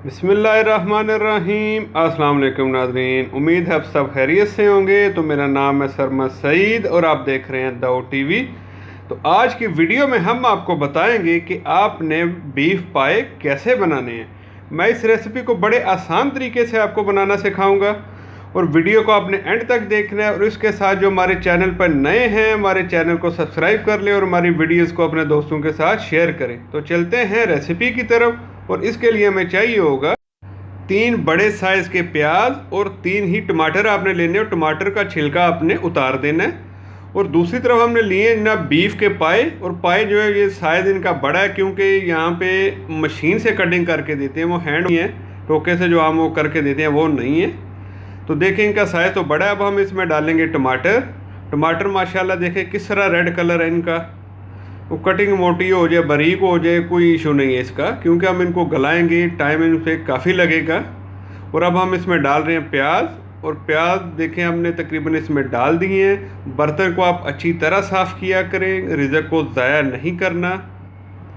बिस्मिल्लाहिर्रहमानिर्रहीम। अस्सलाम वालेकुम नाज़रीन, उम्मीद है आप सब खैरियत से होंगे। तो मेरा नाम है सरमद सईद और आप देख रहे हैं दाऊद टीवी। तो आज की वीडियो में हम आपको बताएंगे कि आपने बीफ पाए कैसे बनाने हैं। मैं इस रेसिपी को बड़े आसान तरीके से आपको बनाना सिखाऊंगा और वीडियो को आपने एंड तक देखना है। और इसके साथ जो हमारे चैनल पर नए हैं, हमारे चैनल को सब्सक्राइब कर लें और हमारी वीडियोस को अपने दोस्तों के साथ शेयर करें। तो चलते हैं रेसिपी की तरफ। और इसके लिए हमें चाहिए होगा 3 बड़े साइज़ के प्याज और 3 ही टमाटर आपने लेने और टमाटर का छिलका आपने उतार देना है। और दूसरी तरफ हमने लिए जनाब बीफ के पाए। और पाए जो है ये साइज़ इनका बड़ा है क्योंकि यहाँ पे मशीन से कटिंग करके देते हैं, वो हैंड नहीं है, टोके से जो हम वो करके देते हैं वो नहीं है। तो देखें इनका साइज़ तो बड़ा है। अब हम इसमें डालेंगे टमाटर। टमाटर माशाल्लाह देखें किस तरह रेड कलर है इनका। वो कटिंग मोटी हो जाए, बारीक हो जाए, कोई इशू नहीं है इसका, क्योंकि हम इनको गलाएंगे, टाइम इन पे काफ़ी लगेगा। और अब हम इसमें डाल रहे हैं प्याज। और प्याज देखें हमने तकरीबन इसमें डाल दिए हैं। बर्तन को आप अच्छी तरह साफ़ किया करें, रिज़्क को ज़ाया नहीं करना।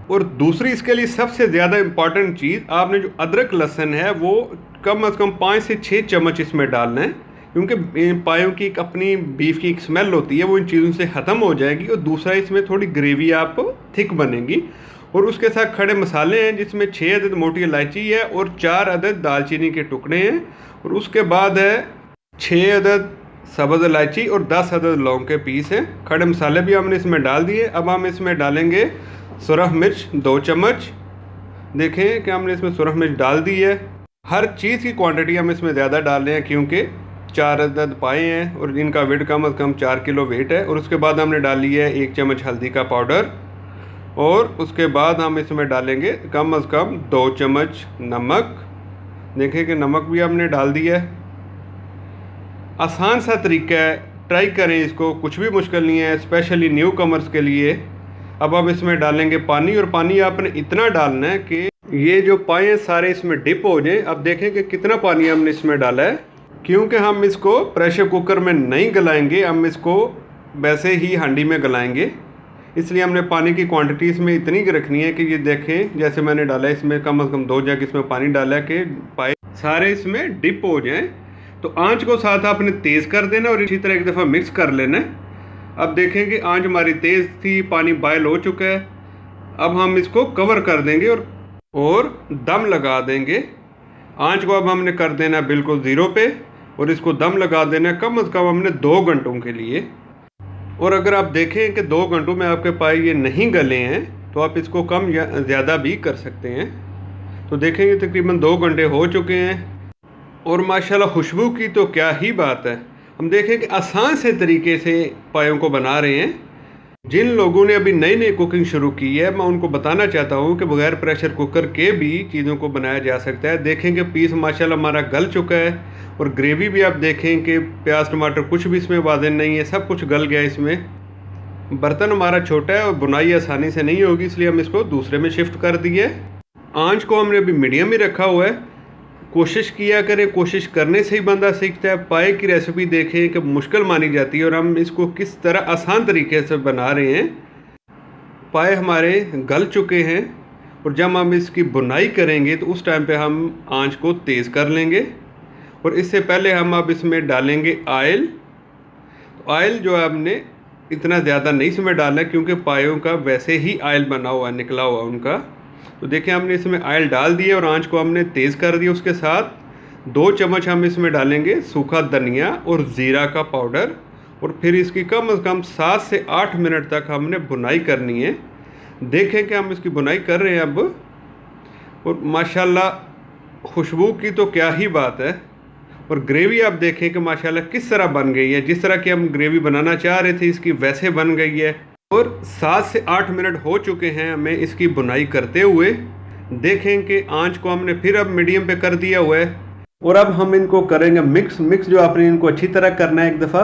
और दूसरी इसके लिए सबसे ज़्यादा इम्पॉर्टेंट चीज़, आपने जो अदरक लहसुन है वो कम अज़ कम 5 से 6 चम्मच इसमें डालना है, क्योंकि पायों की एक अपनी बीफ की एक स्मेल होती है, वो इन चीज़ों से ख़त्म हो जाएगी। और दूसरा इसमें थोड़ी ग्रेवी आप थिक बनेगी। और उसके साथ खड़े मसाले हैं जिसमें 6 अदद मोटी इलायची है और 4 अदद दालचीनी के टुकड़े हैं। और उसके बाद है 6 अदद सब्ज़ इलायची और 10 अदद लौंग के पीस हैं। खड़े मसाले भी हमने इसमें डाल दिए। अब हम इसमें डालेंगे सुरख मिर्च 2 चम्मच। देखें कि हमने इसमें सुरख मिर्च डाल दी है। हर चीज़ की क्वांटिटी हम इसमें ज़्यादा डाल रहे हैं क्योंकि 4 अदद पाए हैं और इनका वेट कम अज़ कम 4 किलो वेट है। और उसके बाद हमने डाल लिया है 1 चम्मच हल्दी का पाउडर। और उसके बाद हम इसमें डालेंगे कम अज़ कम 2 चम्मच नमक। देखें कि नमक भी हमने डाल दिया है। आसान सा तरीका है, ट्राई करें इसको, कुछ भी मुश्किल नहीं है, स्पेशली न्यू कमर्स के लिए। अब हम इसमें डालेंगे पानी। और पानी आपने इतना डालना है कि ये जो पाए सारे इसमें डिप हो जाए। अब देखें कि कितना पानी हमने इसमें डाला है, क्योंकि हम इसको प्रेशर कुकर में नहीं गलाएंगे, हम इसको वैसे ही हांडी में गलाएंगे। इसलिए हमने पानी की क्वांटिटी इसमें इतनी रखनी है कि ये देखें जैसे मैंने डाला है, इसमें कम से कम 2 जग इसमें पानी डाला है कि पाए सारे इसमें डिप हो जाएं। तो आंच को साथ आपने तेज़ कर देना और इसी तरह एक दफ़ा मिक्स कर लेना है। अब देखें कि आंच हमारी तेज़ थी, पानी बॉयल हो चुका है। अब हम इसको कवर कर देंगे और दम लगा देंगे। आंच को अब हमने कर देना बिल्कुल 0 पे और इसको दम लगा देना कम अज़ कम हमने 2 घंटों के लिए। और अगर आप देखें कि 2 घंटों में आपके पाए ये नहीं गले हैं तो आप इसको कम या ज़्यादा भी कर सकते हैं। तो देखेंगे तकरीबन 2 घंटे हो चुके हैं और माशाल्लाह खुशबू की तो क्या ही बात है। हम देखें कि आसान से तरीके से पायों को बना रहे हैं। जिन लोगों ने अभी नई नई कुकिंग शुरू की है, मैं उनको बताना चाहता हूं कि बगैर प्रेशर कुकर के भी चीज़ों को बनाया जा सकता है। देखें कि पीस माशाल्लाह हमारा गल चुका है और ग्रेवी भी आप देखें कि प्याज टमाटर कुछ भी इसमें वादन नहीं है, सब कुछ गल गया इसमें। बर्तन हमारा छोटा है और बुनाई आसानी से नहीं होगी, इसलिए हम इसको दूसरे में शिफ्ट कर दिए। आँच को हमने अभी मीडियम ही रखा हुआ है। कोशिश किया करें, कोशिश करने से ही बंदा सीखता है। पाए की रेसिपी देखें कि मुश्किल मानी जाती है और हम इसको किस तरह आसान तरीके से बना रहे हैं। पाए हमारे गल चुके हैं और जब हम इसकी बुनाई करेंगे तो उस टाइम पे हम आंच को तेज़ कर लेंगे। और इससे पहले हम अब इसमें डालेंगे ऑयल। ऑयल जो है हमने इतना ज़्यादा नहीं इसमें डालना है क्योंकि पायों का वैसे ही ऑयल बना हुआ निकला हुआ उनका। तो देखें हमने इसमें ऑयल डाल दिया और आंच को हमने तेज़ कर दिया। उसके साथ 2 चम्मच हम इसमें डालेंगे सूखा धनिया और ज़ीरा का पाउडर। और फिर इसकी कम से कम 7 से 8 मिनट तक हमने बुनाई करनी है। देखें कि हम इसकी बुनाई कर रहे हैं अब। और माशाल्लाह खुशबू की तो क्या ही बात है। और ग्रेवी आप देखें कि माशाल्लाह किस तरह बन गई है, जिस तरह की हम ग्रेवी बनाना चाह रहे थे इसकी वैसे बन गई है। और 7 से 8 मिनट हो चुके हैं हमें इसकी बुनाई करते हुए। देखें कि आंच को हमने फिर अब मीडियम पे कर दिया हुआ है। और अब हम इनको करेंगे मिक्स जो आपने इनको अच्छी तरह करना है एक दफ़ा।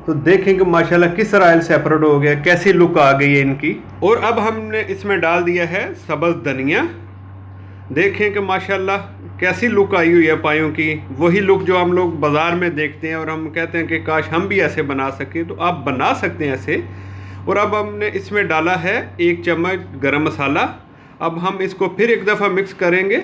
तो देखें कि माशाल्लाह किस तरह ऑयल सेपरेट हो गया, कैसी लुक आ गई है इनकी। और अब हमने इसमें डाल दिया है सब्ज़ धनिया। देखें कि माशाल्लाह कैसी लुक आई हुई है पायों की, वही लुक जो हम लोग बाज़ार में देखते हैं और हम कहते हैं कि काश हम भी ऐसे बना सकें। तो आप बना सकते हैं ऐसे। और अब हमने इसमें डाला है 1 चम्मच गरम मसाला। अब हम इसको फिर एक दफ़ा मिक्स करेंगे